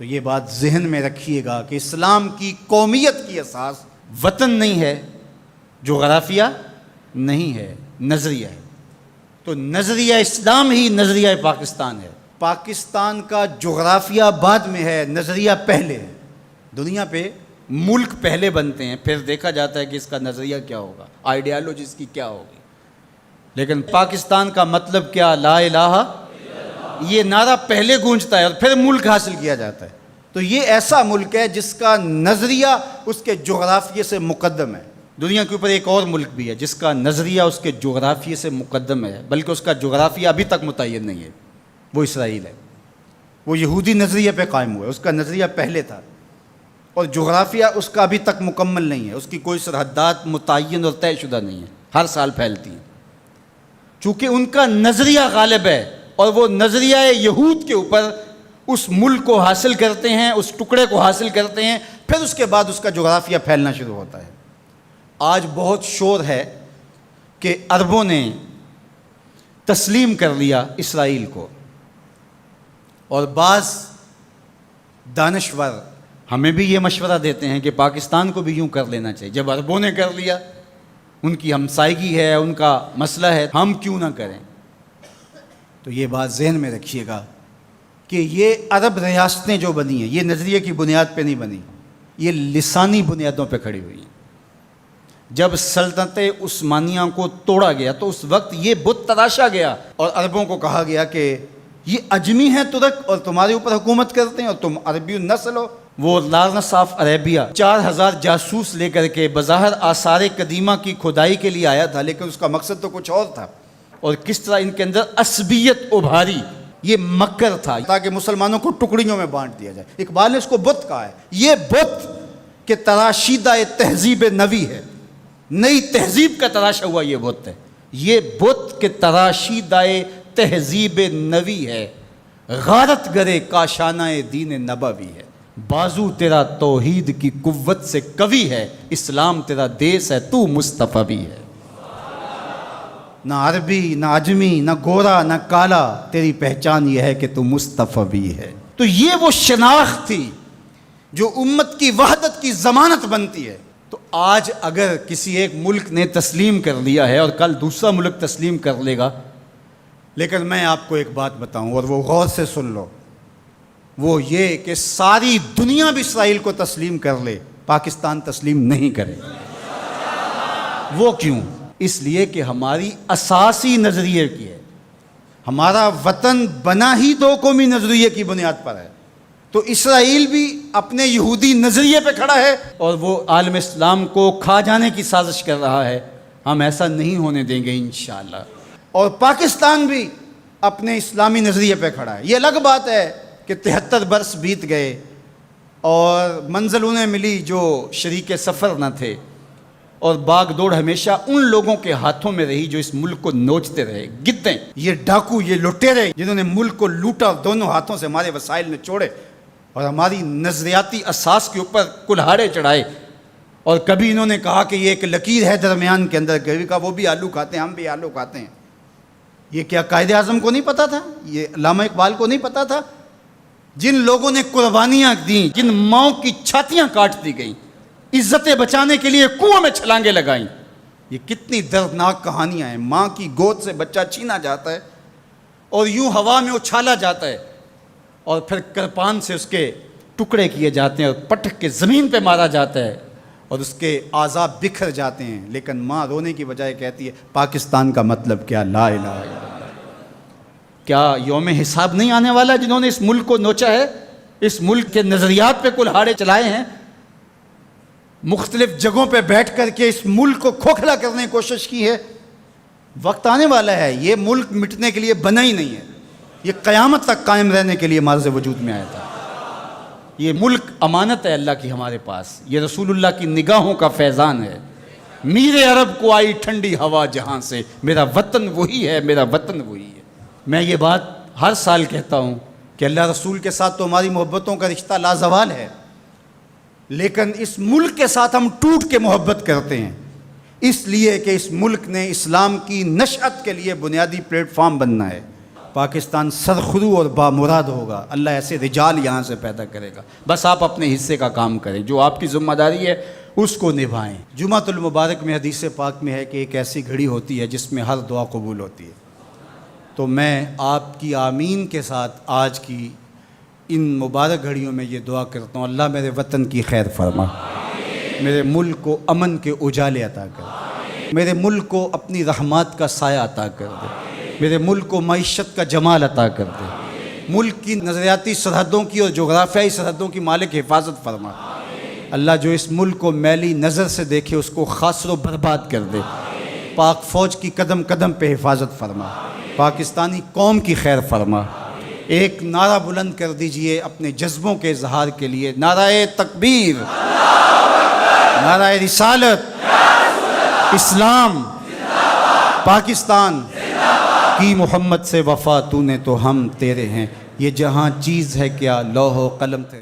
تو یہ بات ذہن میں رکھیے گا کہ اسلام کی قومیت کی اساس وطن نہیں ہے، جغرافیہ نہیں ہے، نظریہ ہے۔ تو نظریہ اسلام ہی نظریہ پاکستان ہے۔ پاکستان کا جغرافیہ بعد میں ہے، نظریہ پہلے ہے۔ دنیا پہ ملک پہلے بنتے ہیں، پھر دیکھا جاتا ہے کہ اس کا نظریہ کیا ہوگا، آئیڈیالوجی اس کی کیا ہوگی۔ لیکن پاکستان کا مطلب کیا؟ لا الہ، یہ نعرہ پہلے گونجتا ہے اور پھر ملک حاصل کیا جاتا ہے۔ تو یہ ایسا ملک ہے جس کا نظریہ اس کے جغرافیے سے مقدم ہے۔ دنیا کے اوپر ایک اور ملک بھی ہے جس کا نظریہ اس کے جغرافیے سے مقدم ہے، بلکہ اس کا جغرافیہ ابھی تک متعین نہیں ہے، وہ اسرائیل ہے۔ وہ یہودی نظریے پہ قائم ہوا ہے، اس کا نظریہ پہلے تھا اور جغرافیہ اس کا ابھی تک مکمل نہیں ہے، اس کی کوئی سرحدات متعین اور طے شدہ نہیں ہے، ہر سال پھیلتی ہیں۔ چونکہ ان کا نظریہ غالب ہے اور وہ نظریہ یہود کے اوپر اس ملک کو حاصل کرتے ہیں، اس ٹکڑے کو حاصل کرتے ہیں، پھر اس کے بعد اس کا جغرافیہ پھیلنا شروع ہوتا ہے۔ آج بہت شور ہے کہ عربوں نے تسلیم کر لیا اسرائیل کو، اور بعض دانشور ہمیں بھی یہ مشورہ دیتے ہیں کہ پاکستان کو بھی یوں کر لینا چاہیے۔ جب عربوں نے کر لیا، ان کی ہمسائیگی ہے، ان کا مسئلہ ہے، ہم کیوں نہ کریں؟ تو یہ بات ذہن میں رکھیے گا کہ یہ عرب ریاستیں جو بنی ہیں، یہ نظریے کی بنیاد پہ نہیں بنی، یہ لسانی بنیادوں پہ کھڑی ہوئی ہیں۔ جب سلطنت عثمانیہ کو توڑا گیا تو اس وقت یہ بت تراشا گیا اور عربوں کو کہا گیا کہ یہ اجمی ہیں ترک اور تمہارے اوپر حکومت کرتے ہیں اور تم عربی النسل ہو۔ وہ لارنس آف عربیہ 4000 جاسوس لے کر کے بظاہر آثار قدیمہ کی کھدائی کے لیے آیا تھا، لیکن اس کا مقصد تو کچھ اور تھا، اور کس طرح ان کے اندر عصبیت ابھاری، یہ مکر تھا تاکہ مسلمانوں کو ٹکڑیوں میں بانٹ دیا جائے۔ اقبال نے اس کو بت کہا ہے۔ یہ بت کہ تراشیدہ تہذیب نوی ہے، نئی تہذیب کا تراشا ہوا یہ بت ہے۔ یہ بت کہ تراشیدہ تہذیب نوی ہے، غارت گرے کاشانہ دین نبوی ہے۔ بازو تیرا توحید کی قوت سے قوی ہے، اسلام تیرا دیس ہے، تو مصطفی ہے۔ نہ عربی، نہ اجمی، نہ گورا، نہ کالا، تیری پہچان یہ ہے کہ تو مصطفی ہے۔ تو یہ وہ شناخت تھی جو امت کی وحدت کی ضمانت بنتی ہے۔ تو آج اگر کسی ایک ملک نے تسلیم کر لیا ہے اور کل دوسرا ملک تسلیم کر لے گا، لیکن میں آپ کو ایک بات بتاؤں اور وہ غور سے سن لو، وہ یہ کہ ساری دنیا بھی اسرائیل کو تسلیم کر لے، پاکستان تسلیم نہیں کرے۔ وہ کیوں؟ اس لیے کہ ہماری اساسی نظریے کی ہے، ہمارا وطن بنا ہی دو قومی نظریے کی بنیاد پر ہے۔ تو اسرائیل بھی اپنے یہودی نظریے پہ کھڑا ہے اور وہ عالم اسلام کو کھا جانے کی سازش کر رہا ہے۔ ہم ایسا نہیں ہونے دیں گے انشاءاللہ۔ اور پاکستان بھی اپنے اسلامی نظریے پہ کھڑا ہے۔ یہ الگ بات ہے کہ 73 برس بیت گئے اور منزل انہیں ملی جو شریک سفر نہ تھے، اور باغ دوڑ ہمیشہ ان لوگوں کے ہاتھوں میں رہی جو اس ملک کو نوچتے رہے۔ گدیں، یہ ڈاکو، یہ لٹیرے جنہوں نے ملک کو لوٹا، دونوں ہاتھوں سے ہمارے وسائل نے چھوڑے اور ہماری نظریاتی اساس کے اوپر کلہاڑے چڑھائے۔ اور کبھی انہوں نے کہا کہ یہ ایک لکیر ہے درمیان کے اندر، کبھی کہا وہ بھی آلو کھاتے ہیں، ہم بھی آلو کھاتے ہیں۔ یہ کیا قائد اعظم کو نہیں پتا تھا؟ یہ علامہ اقبال کو نہیں پتا تھا؟ جن لوگوں نے قربانیاں دیں، جن ماؤں کی چھاتیاں کاٹ دی گئیں، عزتیں بچانے کے لیے کنویں میں چھلانگیں لگائیں، یہ کتنی دردناک کہانیاں ہیں۔ ماں کی گود سے بچہ چھینا جاتا ہے اور یوں ہوا میں اچھالا جاتا ہے اور پھر کرپان سے اس کے ٹکڑے کیے جاتے ہیں اور پٹک کے زمین پہ مارا جاتا ہے اور اس کے اعضاء بکھر جاتے ہیں، لیکن ماں رونے کی بجائے کہتی ہے پاکستان کا مطلب کیا؟ لا الہ الا اللہ۔ کیا یوم حساب نہیں آنے والا؟ جنہوں نے اس ملک کو نوچا ہے، اس ملک کے نظریات پہ کلہاڑے چلائے ہیں، مختلف جگہوں پہ بیٹھ کر کے اس ملک کو کھوکھلا کرنے کی کوشش کی ہے، وقت آنے والا ہے۔ یہ ملک مٹنے کے لیے بنا ہی نہیں ہے، یہ قیامت تک قائم رہنے کے لیے مارز وجود میں آیا تھا۔ یہ ملک امانت ہے اللہ کی ہمارے پاس، یہ رسول اللہ کی نگاہوں کا فیضان ہے۔ میر عرب کو آئی ٹھنڈی ہوا جہاں سے، میرا وطن وہی ہے، میرا وطن وہی ہے۔ میں یہ بات ہر سال کہتا ہوں کہ اللہ رسول کے ساتھ تو ہماری محبتوں کا رشتہ لازوال ہے، لیکن اس ملک کے ساتھ ہم ٹوٹ کے محبت کرتے ہیں، اس لیے کہ اس ملک نے اسلام کی نشأت کے لیے بنیادی پلیٹ فارم بننا ہے۔ پاکستان سرخرو اور بامراد ہوگا، اللہ ایسے رجال یہاں سے پیدا کرے گا۔ بس آپ اپنے حصے کا کام کریں، جو آپ کی ذمہ داری ہے اس کو نبھائیں۔ جمعۃ المبارک میں حدیث پاک میں ہے کہ ایک ایسی گھڑی ہوتی ہے جس میں ہر دعا قبول ہوتی ہے۔ تو میں آپ کی آمین کے ساتھ آج کی ان مبارک گھڑیوں میں یہ دعا کرتا ہوں، اللہ میرے وطن کی خیر فرما، میرے ملک کو امن کے اجالے عطا کر دے، میرے ملک کو اپنی رحمات کا سایہ عطا کر دے، میرے ملک کو معیشت کا جمال عطا کر دے، ملک کی نظریاتی سرحدوں کی اور جغرافیائی سرحدوں کی مالک حفاظت فرما۔ اللہ جو اس ملک کو میلی نظر سے دیکھے اس کو خاصر و برباد کر دے، پاک فوج کی قدم قدم پہ حفاظت فرما، پاکستانی قوم کی خیر فرما۔ ایک نعرہ بلند کر دیجئے اپنے جذبوں کے اظہار کے لیے، نعرہ تکبیر، نعرہ رسالت، اسلام، پاکستان کی محمد سے وفا تو نے تو ہم تیرے ہیں، یہ جہاں چیز ہے کیا لوح و قلم تھے۔